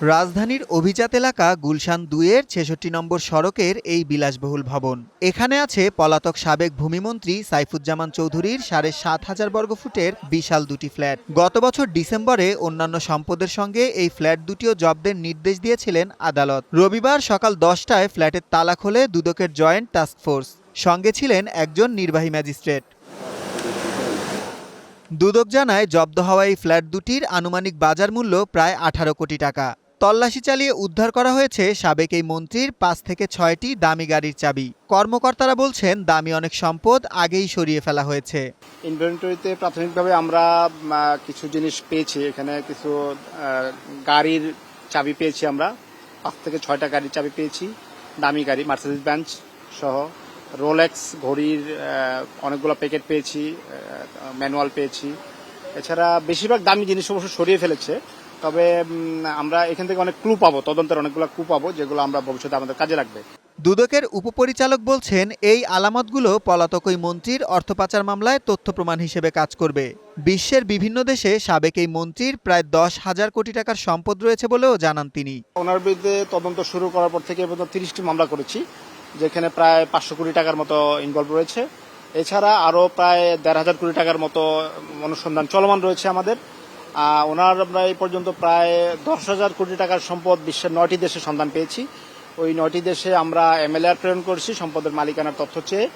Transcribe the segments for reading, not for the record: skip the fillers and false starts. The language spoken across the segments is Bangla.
রাজধানীর অভিজাত এলাকা গুলশান ২-এর ৬৬ নম্বর সড়কের এই বিলাসবহুল ভবন। এখানে আছে পলাতক সাবেক ভূমিমন্ত্রী সাইফুজ্জামান চৌধুরীর ৭,৫০০ বর্গফুটের বিশাল দুটি ফ্ল্যাট। গত বছর ডিসেম্বরে অন্যান্য সম্পদের সঙ্গে এই ফ্ল্যাট দুটিও জব্দের নির্দেশ দিয়েছিলেন আদালত। রবিবার সকাল ১০টায় ফ্ল্যাটের তালা খোলে দুদকের জয়েন্ট টাস্কফোর্স। সঙ্গে ছিলেন একজন নির্বাহী ম্যাজিস্ট্রেট। দুদক জানায়, জব্দ হওয়া এই ফ্ল্যাট দুটির আনুমানিক বাজার মূল্য প্রায় ১৮ কোটি টাকা। তল্লাশি চালিয়ে উদ্ধার করা হয়েছে সাবেক এই মন্ত্রীর ৫ থেকে ৬টি দামি গাড়ির চাবি। কর্মকর্তারা বলছেন, দামি অনেক সম্পদ আগেই সরিয়ে ফেলা হয়েছে। ইনভেন্টরিতে প্রাথমিকভাবে আমরা কিছু জিনিস পেয়েছি। এখানে কিছু গাড়ির চাবি পেয়েছি, আমরা ৫ থেকে ৬টা গাড়ির চাবি পেয়েছি, দামি গাড়ি মার্সিডিজ বেঞ্জ সহ। রোলেক্স ঘড়ির অনেকগুলো প্যাকেট পেয়েছি, ম্যানুয়াল পেয়েছি। এছাড়া বেশিরভাগ দামি জিনিস অবশ্য সরিয়ে ফেলেছে। তবে আমরা এখান থেকে অনেক ক্লু পাবো, তদন্তের অনেকগুলো ক্লু পাবো, যেগুলো আমরা ভবিষ্যতে আমাদের কাজে লাগবে। দুদকের উপপরিচালক বলছেন, এই আলামতগুলো পলাতক ওই মন্ত্রীর অর্থ পাচার মামলায় তথ্য প্রমাণ হিসেবে কাজ করবে। বিশ্বের বিভিন্ন দেশে সাবেক এই মন্ত্রীর প্রায় ১০,০০০ কোটি টাকার সম্পদ রয়েছে বলেও জানান তিনি। ওনার বিরুদ্ধে তদন্ত শুরু করার পর থেকে ৩০টি মামলা করেছি, যেখানে প্রায় ৫০০ কোটি টাকার মতো ইনভলভ রয়েছে। এছাড়া আরও প্রায় ১,৫০০ কোটি টাকার মতো অনুসন্ধান চলমান রয়েছে আমাদের। ওনার আমরা এই পর্যন্ত প্রায় ১০,০০০ কোটি টাকার সম্পদ বিশ্বের ৯টি দেশে সন্ধান পেয়েছি। ওই ৯টি দেশে আমরা এমএলআর প্রেরণ করেছি সম্পদের মালিকানার তথ্য চেয়ে।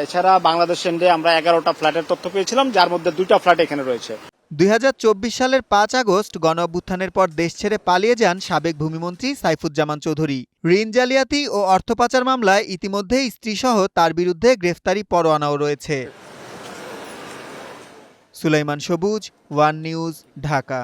এছাড়া বাংলাদেশ এন্ডে আমরা ১১টা ফ্ল্যাটের তথ্য পেয়েছিলাম, যার মধ্যে ২টা ফ্ল্যাট এখানে রয়েছে। ২০২৪ সালের ৫ আগস্ট গণঅভ্যুত্থানের পর দেশ ছেড়ে পালিয়ে যান সাবেক ভূমিমন্ত্রী সাইফুজ্জামান চৌধুরী। ঋণ জালিয়াতি ও অর্থ পাচার মামলায় ইতিমধ্যেই স্ত্রীসহ তার বিরুদ্ধে গ্রেফতারি পরোয়ানাও রয়েছে। সুলাইমান সবুজ, ওয়ান নিউজ, ঢাকা।